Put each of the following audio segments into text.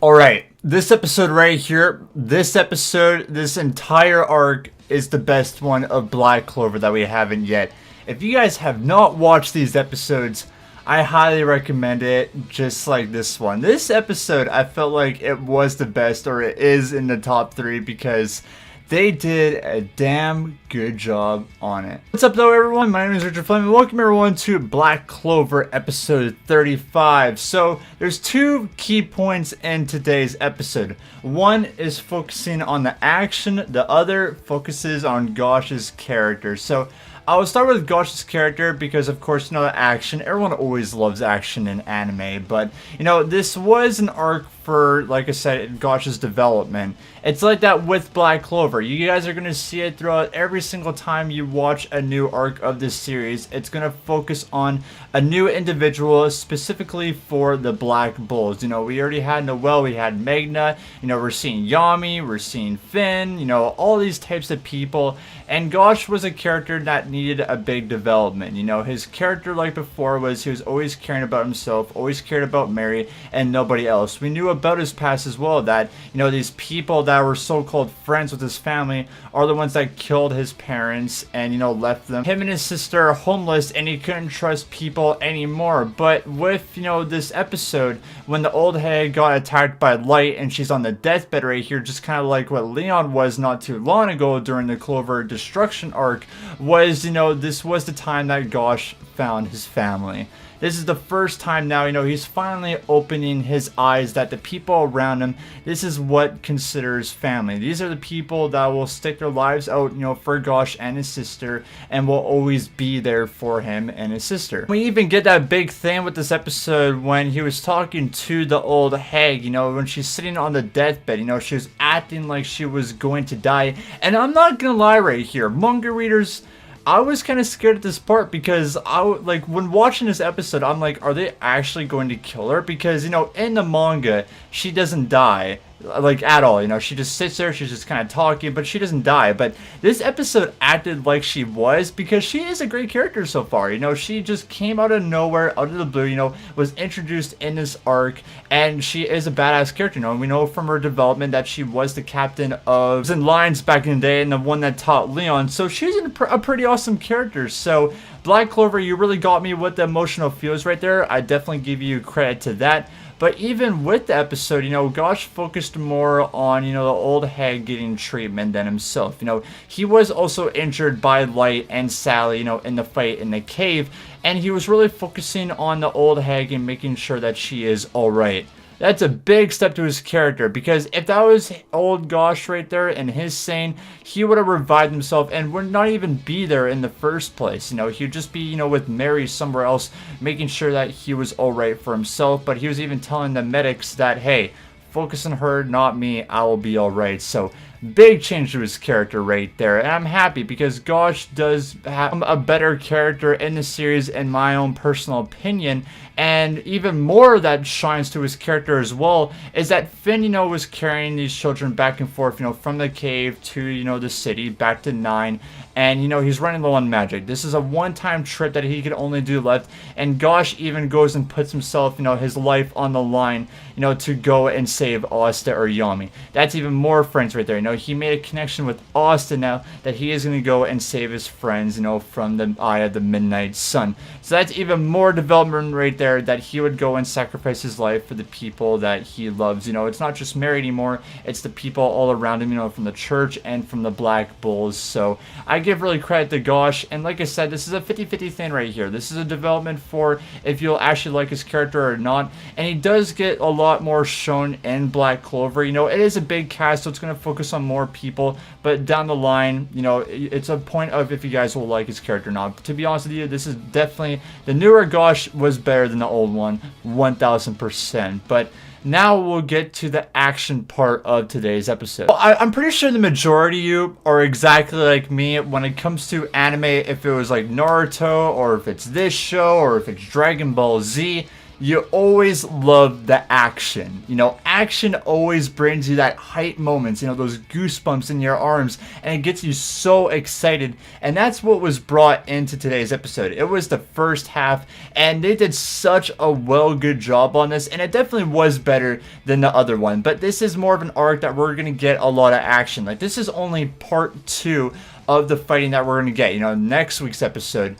Alright, this episode right here, this entire arc is the best one of Black Clover that we haven't yet. If you guys have not watched these episodes, I highly recommend it, just like this one. This episode, I felt like it was the best, or it is in the top 3, because they did a damn good job on it. What's up though, everyone? My name is Richard Fleming. Welcome everyone to Black Clover episode 35. So there's two key points in today's episode. One is focusing on the action, the other focuses on Gauche's character. So I will start with Gauche's character because, of course, the action. Everyone always loves action in anime, but, this was an arc for, like I said, Gauche's development. It's like that with Black Clover. You guys are going to see it throughout every single time you watch a new arc of this series. It's going to focus on a new individual, specifically for the Black Bulls. We already had Noelle, we had Magna, we're seeing Yami, we're seeing Finn, all these types of people. And Gauche was a character that needed a big development. His character, like before, was he was always caring about himself, always cared about Mary, and nobody else. We knew about his past as well, that, these people that were so-called friends with his family are the ones that killed his parents and, left them. Him and his sister are homeless, and he couldn't trust people anymore. But with, this episode, when the old hag got attacked by Light, and she's on the deathbed right here, just kind of like what Leon was not too long ago during the Clover destruction arc, was, this was the time that Gauche found his family. This is the first time now, he's finally opening his eyes that the people around him, this is what considers family. These are the people that will stick their lives out, for Gauche and his sister, and will always be there for him and his sister. We even get that big thing with this episode when he was talking to the old hag, when she's sitting on the deathbed, she was acting like she was going to die. And I'm not gonna lie right here, manga readers, I was kind of scared at this part because when watching this episode, I'm like, are they actually going to kill her? Because, in the manga, she doesn't die, at all. She just sits there, she's just kind of talking, but she doesn't die. But this episode acted like she was, because she is a great character so far. She just came out of nowhere, out of the blue, was introduced in this arc, and she is a badass character. And we know from her development that she was the captain of Zen Lions back in the day, and the one that taught Leon. So she's a pretty awesome character. So Black Clover, you really got me with the emotional feels right there. I definitely give you credit to that. But even with the episode, Gauche focused more on, the old hag getting treatment than himself. He was also injured by Light and Sally, in the fight in the cave. And he was really focusing on the old hag and making sure that she is alright. That's a big step to his character, because if that was old Gauche right there and his sane, he would have revived himself and would not even be there in the first place. He would just be, with Mary somewhere else, making sure that he was alright for himself. But he was even telling the medics that, hey, focus on her, not me, I will be alright. So big change to his character right there, and I'm happy because Gauche does have a better character in the series in my own personal opinion. And even more that shines to his character as well is that Finn, was carrying these children back and forth, from the cave to, the city, back to 9. And, he's running low on magic. This is a one-time trip that he could only do left. And Gauche even goes and puts himself, his life on the line, to go and save Asta or Yami. That's even more friends right there. He made a connection with Asta now that he is going to go and save his friends, from the eye of the midnight sun. So that's even more development right there, that he would go and sacrifice his life for the people that he loves. It's not just Mary anymore, it's the people all around him, from the church and from the Black Bulls. So I give really credit to Gauche, and like I said, this is a 50-50 thing right here. This is a development for if you'll actually like his character or not, and he does get a lot more shown in Black Clover. It is a big cast, so it's going to focus on more people, but down the line, it's a point of if you guys will like his character or not. To be honest with you, this is definitely, the newer Gauche was better than the old one, 1000%. But now we'll get to the action part of today's episode. Well, I'm pretty sure the majority of you are exactly like me when it comes to anime. If it was like Naruto, or if it's this show, or if it's Dragon Ball Z, you always love the action. You know, action always brings you that hype moments, you know, those goosebumps in your arms, and it gets you so excited. And that's what was brought into today's episode. It was the first half, and they did such a good job on this, and it definitely was better than the other one. But this is more of an arc that we're gonna get a lot of action. Like, this is only part 2 of the fighting that we're gonna get. You know, next week's episode,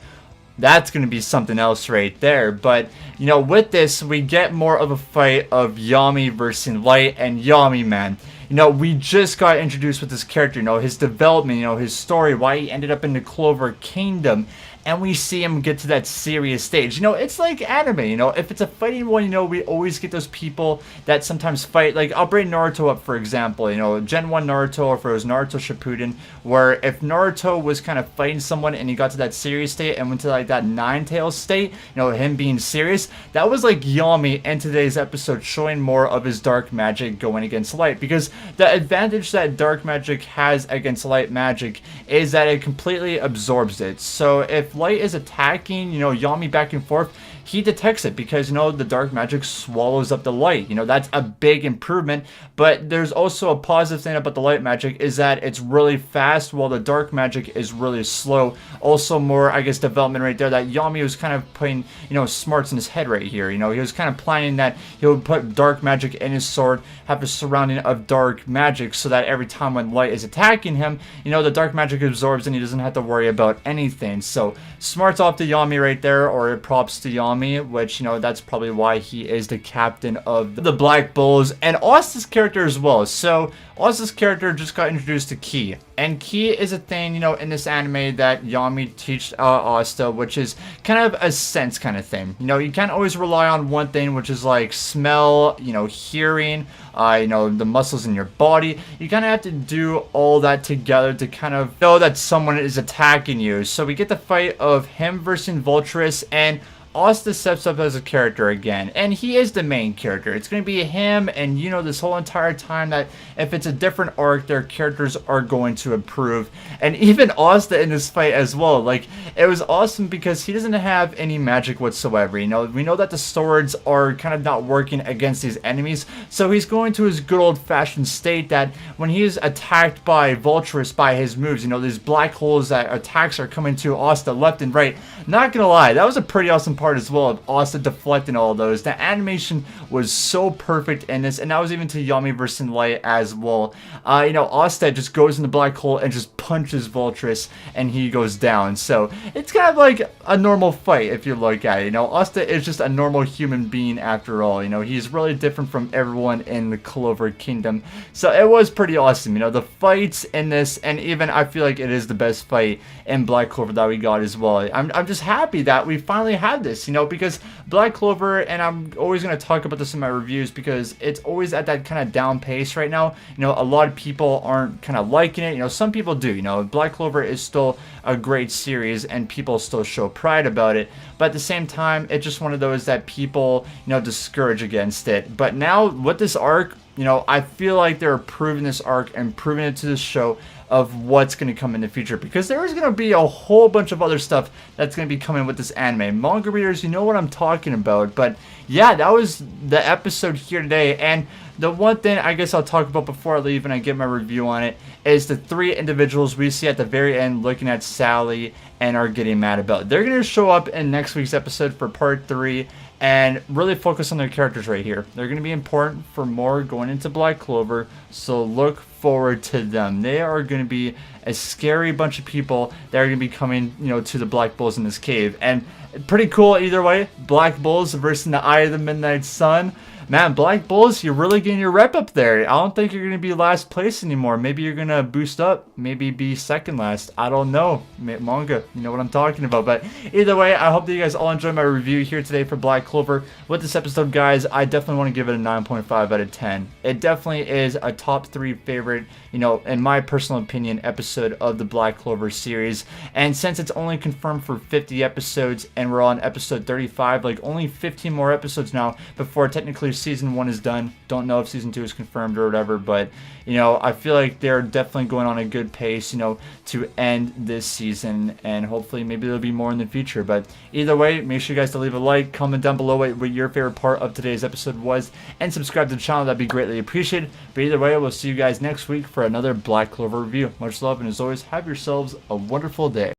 that's going to be something else right there. But, you know, with this, we get more of a fight of Yami versus Light. And Yami, man, you know, we just got introduced with this character, you know, his development, you know, his story, why he ended up in the Clover Kingdom. And we see him get to that serious stage. You know, it's like anime, you know, if it's a fighting one, you know, we always get those people that sometimes fight. Like, I'll bring Naruto up, for example, you know, Gen 1 Naruto, or if it was Naruto Shippuden, where if Naruto was kind of fighting someone and he got to that serious state and went to like that Nine-Tails state, you know, him being serious, that was like Yami in today's episode, showing more of his dark magic going against Light. Because the advantage that dark magic has against light magic is that it completely absorbs it. So if Light is attacking, you know, Yami back and forth, he detects it because, you know, the dark magic swallows up the light. You know, that's a big improvement. But there's also a positive thing about the light magic, is that it's really fast while the dark magic is really slow. Also more, I guess, development right there that Yami was kind of putting, you know, smarts in his head right here. You know, he was kind of planning that he would put dark magic in his sword, have a surrounding of dark magic, so that every time when Light is attacking him, you know, the dark magic absorbs and he doesn't have to worry about anything. So smarts off to Yami right there, or props to Yami, which, you know, that's probably why he is the captain of the Black Bulls. And Asta's character as well. So Asta's character just got introduced to Ki, and Ki is a thing, you know, in this anime that Yami teaches Asta, which is kind of a sense kind of thing. You know, you can't always rely on one thing, which is like smell, you know, hearing, you know, the muscles in your body. You kind of have to do all that together to kind of know that someone is attacking you. So we get the fight of him versus Vulturous, and Asta steps up as a character again, and he is the main character. It's going to be him, and you know, this whole entire time that if it's a different arc, their characters are going to improve. And even Asta in this fight as well, like, it was awesome because he doesn't have any magic whatsoever. You know, we know that the swords are kind of not working against these enemies, so he's going to his good old-fashioned state that when he is attacked by Vulturous, by his moves, you know, these black holes that attacks are coming to Asta left and right. Not gonna lie, that was a pretty awesome part as well of Asta deflecting all of those. The animation was so perfect in this, and that was even to Yami versus Light as well. You know, Asta just goes in the black hole and just punches Vulturous, and he goes down. So it's kind of like a normal fight if you look at it. You know, Asta is just a normal human being after all. You know, he's really different from everyone in the Clover Kingdom. So it was pretty awesome. You know, the fights in this, and even I feel like it is the best fight in Black Clover that we got as well. I'm just happy that we finally had this, you know, because Black Clover, and I'm always going to talk about this in my reviews because it's always at that kind of down pace right now. You know, a lot of people aren't kind of liking it. You know, some people do. You know, Black Clover is still a great series and people still show pride about it, but at the same time, it's just one of those that people, you know, discourage against it. But now with this arc, you know, I feel like they're improving this arc and proving it to this show of what's going to come in the future, because there is going to be a whole bunch of other stuff that's going to be coming with this anime. Manga readers, you know what I'm talking about. But yeah, that was the episode here today. And the one thing I guess I'll talk about before I leave and I get my review on it is the 3 individuals we see at the very end looking at Sally and are getting mad about. They're going to show up in next week's episode for part 3 and really focus on their characters right here. They're going to be important for more going into Black Clover, so look forward to them. They are going to be a scary bunch of people that are going to be coming, you know, to the Black Bulls in this cave. And pretty cool either way. Black Bulls versus the Eye of the Midnight Sun. Man, Black Bulls, you're really getting your rep up there. I don't think you're going to be last place anymore. Maybe you're going to boost up. Maybe be second last. I don't know. Manga, you know what I'm talking about. But either way, I hope that you guys all enjoyed my review here today for Black Clover. With this episode, guys, I definitely want to give it a 9.5 out of 10. It definitely is a top 3 favorite, you know, in my personal opinion, episode of the Black Clover series. And since it's only confirmed for 50 episodes and we're on episode 35, like only 15 more episodes now before technically season 1 is done. Don't know if season 2 is confirmed or whatever, but you know, I feel like they're definitely going on a good pace, you know, to end this season, and hopefully maybe there'll be more in the future. But either way, make sure you guys to leave a like, comment down below what your favorite part of today's episode was, and subscribe to the channel. That'd be greatly appreciated. But either way, we'll see you guys next week for another Black Clover review. Much love, and as always, have yourselves a wonderful day.